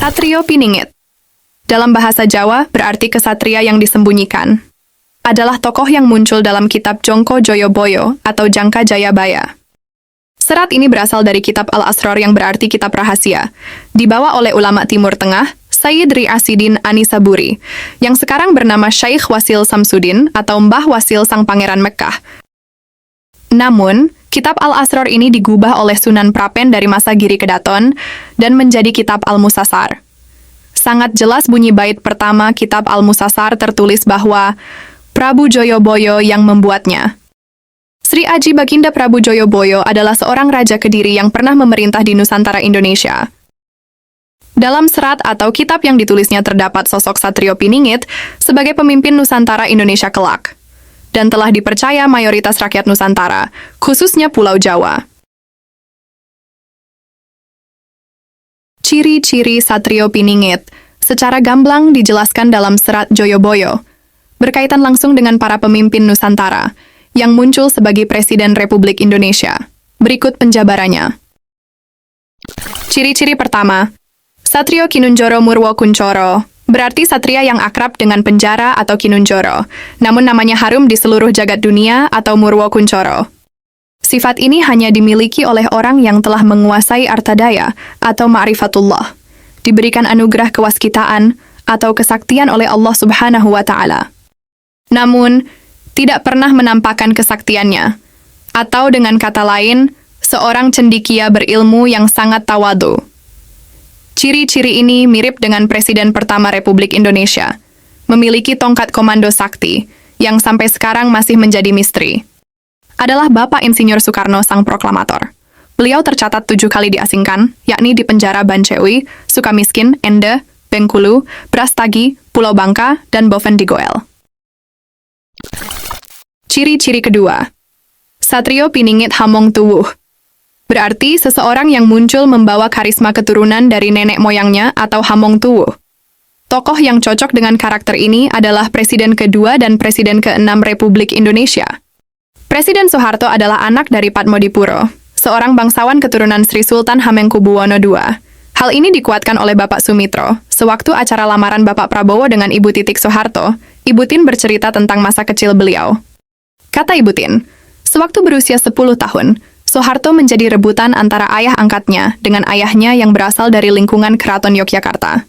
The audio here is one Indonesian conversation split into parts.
Satrio Piningit. Dalam bahasa Jawa berarti kesatria yang disembunyikan. Adalah tokoh yang muncul dalam kitab Jongko Joyoboyo atau Jangka Jayabaya. Serat ini berasal dari kitab Al-Asrar yang berarti kitab rahasia, dibawa oleh ulama Timur Tengah, Sayyid Ri'asidin Anisaburi, yang sekarang bernama Syekh Wasil Samsudin atau Mbah Wasil Sang Pangeran Mekkah. Namun, kitab Al-Asrar ini digubah oleh Sunan Prapen dari masa Giri Kedaton dan menjadi kitab Al-Musasar. Sangat jelas bunyi bait pertama kitab Al-Musasar tertulis bahwa Prabu Joyoboyo yang membuatnya. Sri Aji Baginda Prabu Joyoboyo adalah seorang raja Kediri yang pernah memerintah di Nusantara Indonesia. Dalam serat atau kitab yang ditulisnya terdapat sosok Satrio Piningit sebagai pemimpin Nusantara Indonesia kelak, dan telah dipercaya mayoritas rakyat Nusantara, khususnya Pulau Jawa. Ciri-ciri Satrio Piningit secara gamblang dijelaskan dalam serat Joyoboyo, berkaitan langsung dengan para pemimpin Nusantara yang muncul sebagai Presiden Republik Indonesia. Berikut penjabarannya. Ciri-ciri pertama, Satrio Kinunjoro Murwo Kuncoro, berarti satria yang akrab dengan penjara atau Kinunjoro, namun namanya harum di seluruh jagat dunia atau Murwo Kuncoro. Sifat ini hanya dimiliki oleh orang yang telah menguasai artadaya atau ma'rifatullah, diberikan anugerah kewaskitaan atau kesaktian oleh Allah Subhanahu wa Ta'ala. Namun, tidak pernah menampakkan kesaktiannya, atau dengan kata lain, seorang cendekia berilmu yang sangat tawadu. Ciri-ciri ini mirip dengan Presiden pertama Republik Indonesia, memiliki tongkat komando sakti, yang sampai sekarang masih menjadi misteri. Adalah Bapak Insinyur Soekarno Sang Proklamator. Beliau tercatat 7 kali diasingkan, yakni di penjara Bancewi, Sukamiskin, Ende, Bengkulu, Brastagi, Pulau Bangka, dan Boven di Goel. Ciri-ciri kedua, Satrio Piningit Hamong Tuwuh. Berarti seseorang yang muncul membawa karisma keturunan dari nenek moyangnya atau Hamong Tuwuh. Tokoh yang cocok dengan karakter ini adalah Presiden kedua dan Presiden ke-6 Republik Indonesia. Presiden Soeharto adalah anak dari Patmodipuro, seorang bangsawan keturunan Sri Sultan Hamengkubuwono II. Hal ini dikuatkan oleh Bapak Sumitro. Sewaktu acara lamaran Bapak Prabowo dengan Ibu Titik Soeharto, Ibu Tin bercerita tentang masa kecil beliau. Kata Ibu Tin, sewaktu berusia 10 tahun, Soeharto menjadi rebutan antara ayah angkatnya dengan ayahnya yang berasal dari lingkungan Keraton Yogyakarta.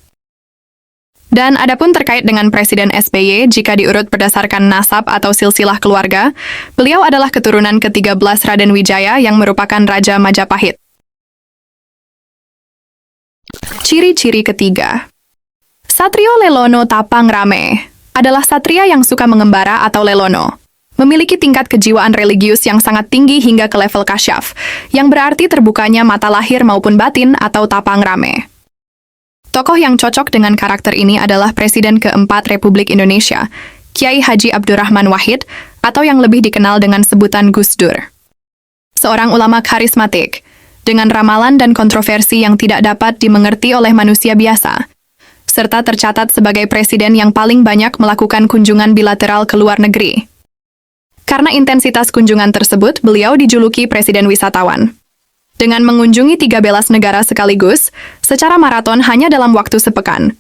Dan adapun terkait dengan Presiden SBY, jika diurut berdasarkan nasab atau silsilah keluarga, beliau adalah keturunan ke-13 Raden Wijaya yang merupakan Raja Majapahit. Ciri-ciri ketiga, Satrio Lelono Tapang Rame adalah satria yang suka mengembara atau lelono. Memiliki tingkat kejiwaan religius yang sangat tinggi hingga ke level kasyaf, yang berarti terbukanya mata lahir maupun batin atau tapang rame. Tokoh yang cocok dengan karakter ini adalah Presiden keempat Republik Indonesia, Kiai Haji Abdurrahman Wahid, atau yang lebih dikenal dengan sebutan Gus Dur. Seorang ulama karismatik, dengan ramalan dan kontroversi yang tidak dapat dimengerti oleh manusia biasa, serta tercatat sebagai presiden yang paling banyak melakukan kunjungan bilateral ke luar negeri. Karena intensitas kunjungan tersebut, beliau dijuluki Presiden Wisatawan. Dengan mengunjungi 13 negara sekaligus, secara maraton hanya dalam waktu sepekan.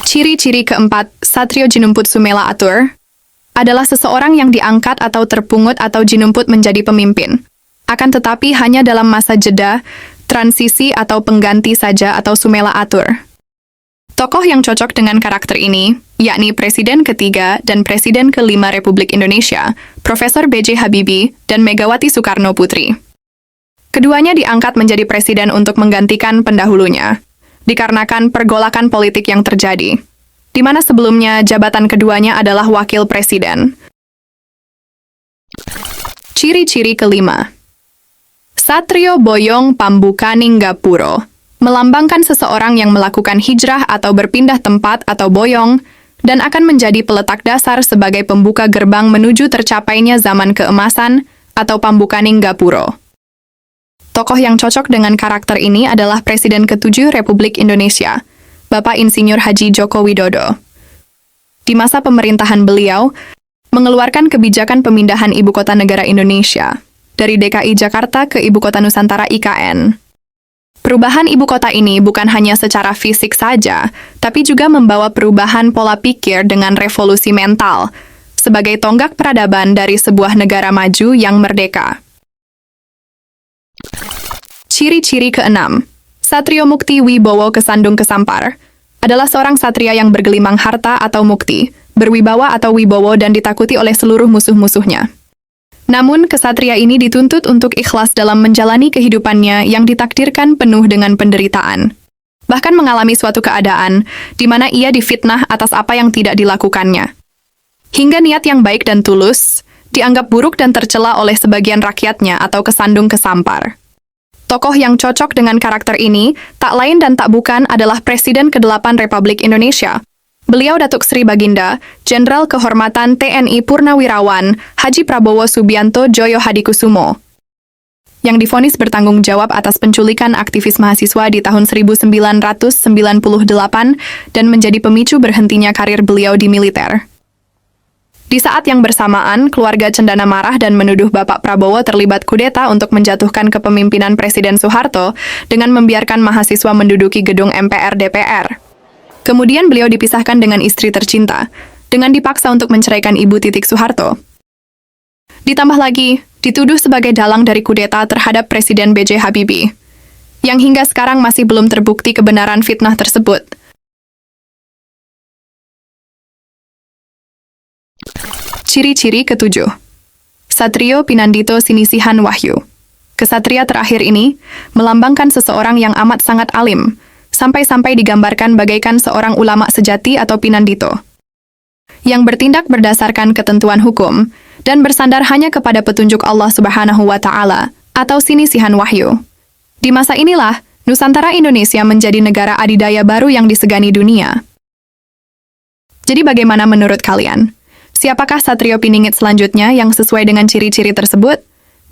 Ciri-ciri keempat, Satrio Jinumput Sumela Atur, adalah seseorang yang diangkat atau terpungut atau jinumput menjadi pemimpin. Akan tetapi hanya dalam masa jeda, transisi atau pengganti saja atau Sumela Atur. Tokoh yang cocok dengan karakter ini, yakni Presiden ketiga dan Presiden kelima Republik Indonesia, Profesor B.J. Habibie dan Megawati Soekarno Putri. Keduanya diangkat menjadi presiden untuk menggantikan pendahulunya, dikarenakan pergolakan politik yang terjadi, di mana sebelumnya jabatan keduanya adalah wakil presiden. Ciri-ciri kelima, Satrio Boyong Pambukaning Gapuro, melambangkan seseorang yang melakukan hijrah atau berpindah tempat atau boyong, dan akan menjadi peletak dasar sebagai pembuka gerbang menuju tercapainya zaman keemasan atau Pambukaning Gapuro. Tokoh yang cocok dengan karakter ini adalah Presiden ke-7 Republik Indonesia, Bapak Insinyur Haji Joko Widodo. Di masa pemerintahan beliau, mengeluarkan kebijakan pemindahan Ibu Kota Negara Indonesia dari DKI Jakarta ke Ibu Kota Nusantara IKN. Perubahan ibu kota ini bukan hanya secara fisik saja, tapi juga membawa perubahan pola pikir dengan revolusi mental, sebagai tonggak peradaban dari sebuah negara maju yang merdeka. Ciri-ciri keenam, Satrio Mukti Wibowo Kesandung Kesampar, adalah seorang satria yang bergelimang harta atau mukti, berwibawa atau wibowo dan ditakuti oleh seluruh musuh-musuhnya. Namun, kesatria ini dituntut untuk ikhlas dalam menjalani kehidupannya yang ditakdirkan penuh dengan penderitaan. Bahkan mengalami suatu keadaan di mana ia difitnah atas apa yang tidak dilakukannya. Hingga niat yang baik dan tulus dianggap buruk dan tercela oleh sebagian rakyatnya atau kesandung kesampar. Tokoh yang cocok dengan karakter ini tak lain dan tak bukan adalah Presiden ke-8 Republik Indonesia. Beliau Datuk Sri Baginda, Jenderal Kehormatan TNI Purnawirawan, Haji Prabowo Subianto Djoyo Hadikusumo, yang divonis bertanggung jawab atas penculikan aktivis mahasiswa di tahun 1998 dan menjadi pemicu berhentinya karir beliau di militer. Di saat yang bersamaan, keluarga cendana marah dan menuduh Bapak Prabowo terlibat kudeta untuk menjatuhkan kepemimpinan Presiden Soeharto dengan membiarkan mahasiswa menduduki gedung MPR DPR. Kemudian beliau dipisahkan dengan istri tercinta, dengan dipaksa untuk menceraikan Ibu Titik Soeharto. Ditambah lagi, dituduh sebagai dalang dari kudeta terhadap Presiden B.J. Habibie, yang hingga sekarang masih belum terbukti kebenaran fitnah tersebut. Ciri-ciri ketujuh, Satrio Pinandito Sinisihan Wahyu. Kesatria terakhir ini melambangkan seseorang yang amat sangat alim, sampai-sampai digambarkan bagaikan seorang ulama sejati atau pinandito, yang bertindak berdasarkan ketentuan hukum dan bersandar hanya kepada petunjuk Allah Subhanahu wa Ta'ala atau Sinisihan Wahyu. Di masa inilah, Nusantara Indonesia menjadi negara adidaya baru yang disegani dunia. Jadi bagaimana menurut kalian? Siapakah Satrio Piningit selanjutnya yang sesuai dengan ciri-ciri tersebut?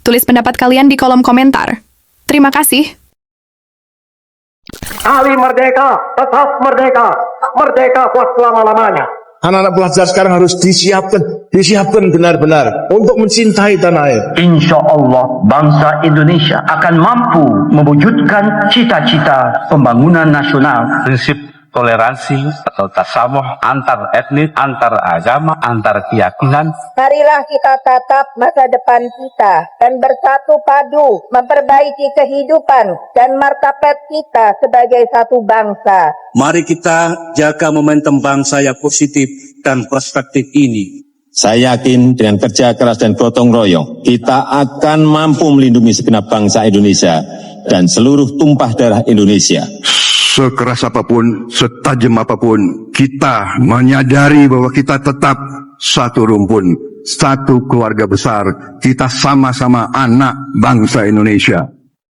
Tulis pendapat kalian di kolom komentar. Terima kasih. Ali merdeka, tetap merdeka, merdeka buat selama-lamanya. Anak-anak pelajar sekarang harus disiapkan benar-benar untuk mencintai tanah air. Insya Allah bangsa Indonesia akan mampu mewujudkan cita-cita pembangunan nasional. Prinsip toleransi atau tasamuh antar etnis, antar agama, antar keyakinan. Marilah kita tatap masa depan kita dan bersatu padu memperbaiki kehidupan dan martabat kita sebagai satu bangsa. Mari kita jaga momentum bangsa yang positif dan perspektif ini. Saya yakin dengan kerja keras dan gotong royong, kita akan mampu melindungi segenap bangsa Indonesia dan seluruh tumpah darah Indonesia. Sekeras apapun, setajam apapun, kita menyadari bahwa kita tetap satu rumpun, satu keluarga besar. Kita sama-sama anak bangsa Indonesia.